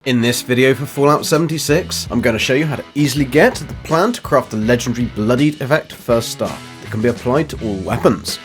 In this video for Fallout 76, I'm going to show you how to easily get the plan to craft the legendary Bloodied effect first star that can be applied to all weapons.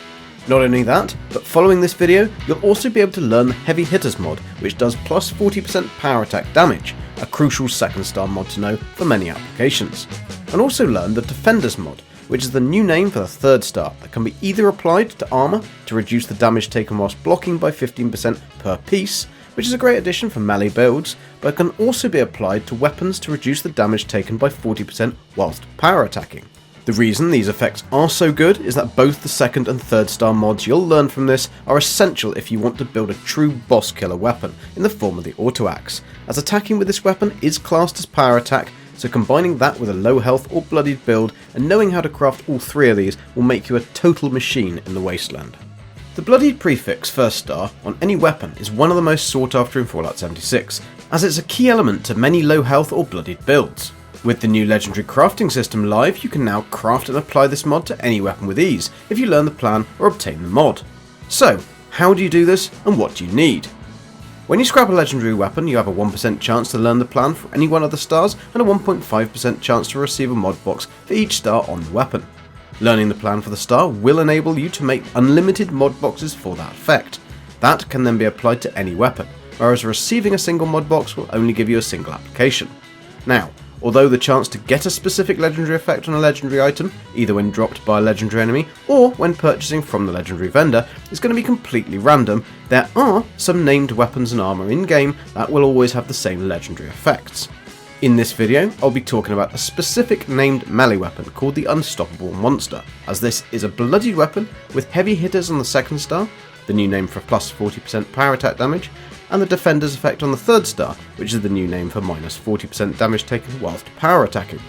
Not only that, but following this video, you'll also be able to learn the Heavy Hitters mod, which does plus 40% power attack damage, a crucial second star mod to know for many applications. And also learn the Defenders mod, which is the new name for the third star that can be either applied to armour to reduce the damage taken whilst blocking by 15% per piece, which is a great addition for melee builds, but can also be applied to weapons to reduce the damage taken by 40% whilst power attacking. The reason these effects are so good is that both the second and third star mods you'll learn from this are essential if you want to build a true boss killer weapon in the form of the auto axe, as attacking with this weapon is classed as power attack, so combining that with a low health or bloodied build and knowing how to craft all three of these will make you a total machine in the wasteland. The Bloodied prefix first star on any weapon is one of the most sought after in Fallout 76, as it's a key element to many low health or bloodied builds. With the new legendary crafting system live, you can now craft and apply this mod to any weapon with ease if you learn the plan or obtain the mod. So, how do you do this and what do you need? When you scrap a legendary weapon, you have a 1% chance to learn the plan for any one of the stars and a 1.5% chance to receive a mod box for each star on the weapon. Learning the plan for the star will enable you to make unlimited mod boxes for that effect. That can then be applied to any weapon, whereas receiving a single mod box will only give you a single application. Now, although the chance to get a specific legendary effect on a legendary item, either when dropped by a legendary enemy or when purchasing from the legendary vendor, is going to be completely random, there are some named weapons and armour in-game that will always have the same legendary effects. In this video, I'll be talking about a specific named melee weapon called the Unstoppable Monster, as this is a bloodied weapon with Heavy Hitters on the second star, the new name for plus 40% power attack damage, and the Defender's effect on the third star, which is the new name for minus 40% damage taken whilst power attacking.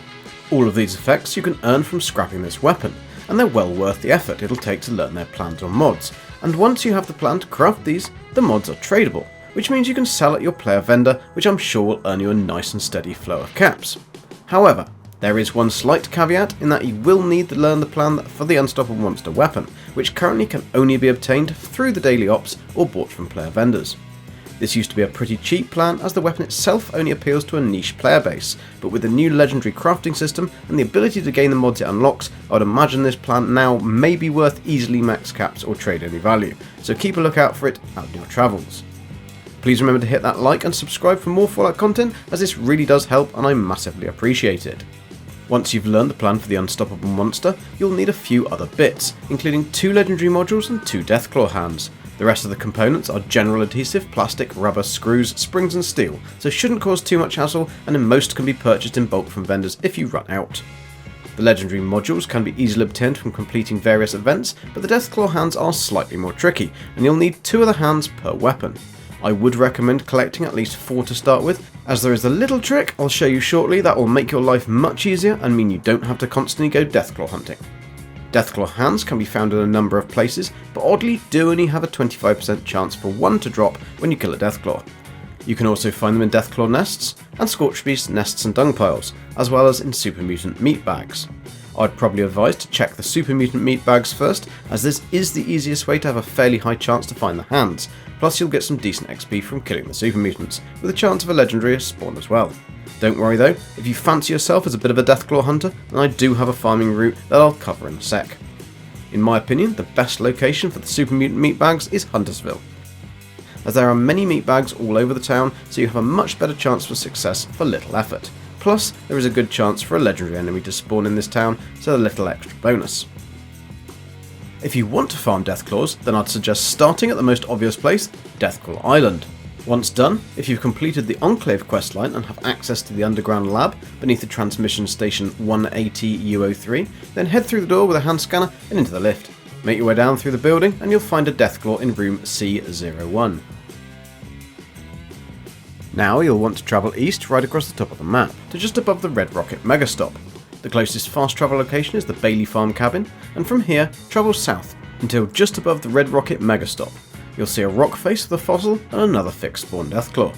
All of these effects you can earn from scrapping this weapon, and they're well worth the effort it'll take to learn their plans or mods, and once you have the plan to craft these, the mods are tradable, which means you can sell at your player vendor, which I'm sure will earn you a nice and steady flow of caps. However, there is one slight caveat in that you will need to learn the plan for the Unstoppable Monster weapon, which currently can only be obtained through the daily ops or bought from player vendors. This used to be a pretty cheap plan as the weapon itself only appeals to a niche player base, but with the new legendary crafting system and the ability to gain the mods it unlocks, I would imagine this plan now may be worth easily max caps or trade any value, so keep a lookout for it out in your travels. Please remember to hit that like and subscribe for more Fallout content, as this really does help and I massively appreciate it. Once you've learned the plan for the Unstoppable Monster, you'll need a few other bits, including 2 legendary modules and 2 deathclaw hands. The rest of the components are general adhesive, plastic, rubber, screws, springs and steel, so shouldn't cause too much hassle, and in most can be purchased in bulk from vendors if you run out. The legendary modules can be easily obtained from completing various events, but the deathclaw hands are slightly more tricky, and you'll need 2 of the hands per weapon. I would recommend collecting at least 4 to start with, as there is a little trick I'll show you shortly that will make your life much easier and mean you don't have to constantly go deathclaw hunting. Deathclaw hands can be found in a number of places, but oddly do only have a 25% chance for 1 to drop when you kill a deathclaw. You can also find them in deathclaw nests and scorch beast nests and dung piles, as well as in super mutant meat bags. I'd probably advise to check the super mutant meat bags first, as this is the easiest way to have a fairly high chance to find the hands, plus you'll get some decent XP from killing the super mutants, with a chance of a legendary spawn as well. Don't worry though, if you fancy yourself as a bit of a deathclaw hunter, then I do have a farming route that I'll cover in a sec. In my opinion, the best location for the super mutant meat bags is Huntersville, as there are many meat bags all over the town, so you have a much better chance for success for little effort. Plus, there is a good chance for a legendary enemy to spawn in this town, so a little extra bonus. If you want to farm deathclaws, then I'd suggest starting at the most obvious place, Deathclaw Island. Once done, if you've completed the Enclave questline and have access to the underground lab beneath the transmission station 180 U03, then head through the door with a hand scanner and into the lift. Make your way down through the building and you'll find a deathclaw in room C01. Now you'll want to travel east right across the top of the map, to just above the Red Rocket Megastop. The closest fast travel location is the Bailey Farm cabin, and from here, travel south until just above the Red Rocket Megastop. You'll see a rock face with a fossil and another fixed spawn deathclaw.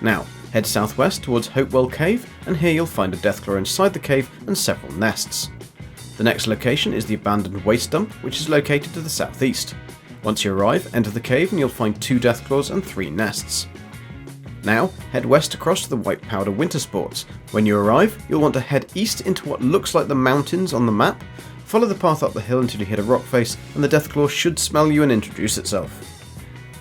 Now, head southwest towards Hopewell Cave, and here you'll find a deathclaw inside the cave and several nests. The next location is the abandoned waste dump, which is located to the southeast. Once you arrive, enter the cave and you'll find 2 deathclaws and 3 nests. Now, head west across to the White Powder Winter Sports. When you arrive, you'll want to head east into what looks like the mountains on the map. Follow the path up the hill until you hit a rock face, and the deathclaw should smell you and introduce itself.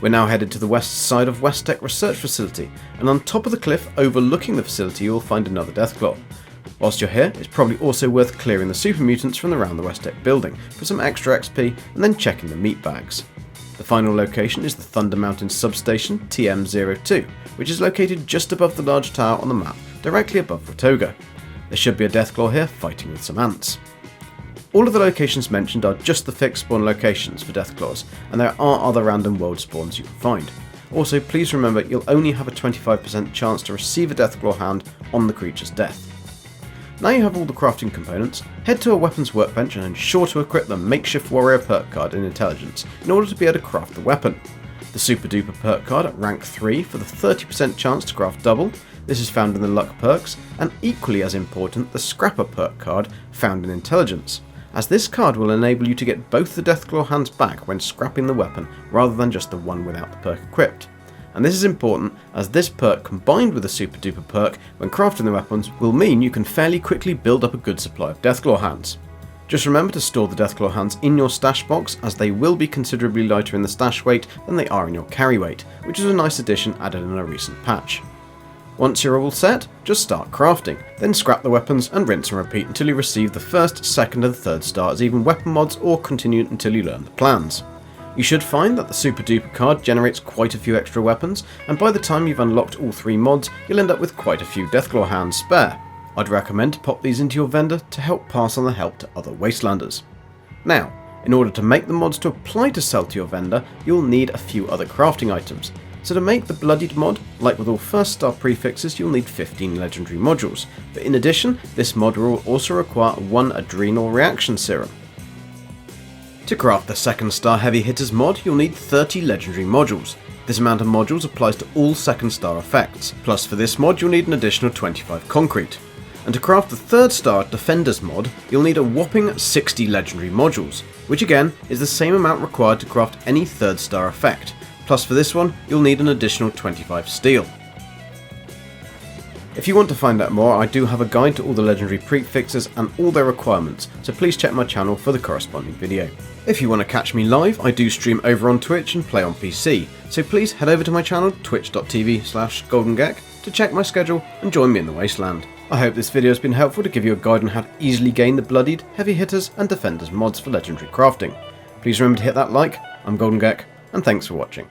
We're now headed to the west side of West Tech Research Facility, and on top of the cliff overlooking the facility you will find another deathclaw. Whilst you're here, it's probably also worth clearing the super mutants from around the West Tech building for some extra XP and then checking the meat bags. The final location is the Thunder Mountain substation TM02, which is located just above the large tower on the map, directly above Watoga. There should be a deathclaw here fighting with some ants. All of the locations mentioned are just the fixed spawn locations for deathclaws, and there are other random world spawns you can find. Also, please remember you'll only have a 25% chance to receive a deathclaw hand on the creature's death. Now you have all the crafting components, head to a weapons workbench and ensure to equip the Makeshift Warrior perk card in Intelligence in order to be able to craft the weapon. The Super Duper perk card at rank 3 for the 30% chance to craft double, this is found in the Luck perks, and equally as important the Scrapper perk card found in Intelligence, as this card will enable you to get both the deathclaw hands back when scrapping the weapon rather than just the one without the perk equipped. And this is important as this perk combined with the Super Duper perk when crafting the weapons will mean you can fairly quickly build up a good supply of deathclaw hands. Just remember to store the deathclaw hands in your stash box as they will be considerably lighter in the stash weight than they are in your carry weight, which is a nice addition added in a recent patch. Once you're all set, just start crafting, then scrap the weapons and rinse and repeat until you receive the first, second and third star as even weapon mods, or continue until you learn the plans. You should find that the Super Duper card generates quite a few extra weapons, and by the time you've unlocked all 3 mods, you'll end up with quite a few deathclaw hands spare. I'd recommend to pop these into your vendor to help pass on the help to other Wastelanders. Now, in order to make the mods to apply to sell to your vendor, you'll need a few other crafting items. So to make the Bloodied mod, like with all first star prefixes, you'll need 15 legendary modules, but in addition, this mod will also require 1 adrenal reaction serum. To craft the second star heavy hitters mod, you'll need 30 legendary modules. This amount of modules applies to all second star effects, plus for this mod you'll need an additional 25 concrete. And to craft the third star defenders mod, you'll need a whopping 60 legendary modules, which again is the same amount required to craft any third star effect, plus for this one you'll need an additional 25 steel. If you want to find out more, I do have a guide to all the legendary prefixes and all their requirements, so please check my channel for the corresponding video. If you want to catch me live, I do stream over on Twitch and play on PC, so please head over to my channel twitch.tv/goldengek to check my schedule and join me in the Wasteland. I hope this video has been helpful to give you a guide on how to easily gain the Bloodied, Heavy Hitters and Defenders mods for legendary crafting. Please remember to hit that like, I'm Goldengek, and thanks for watching.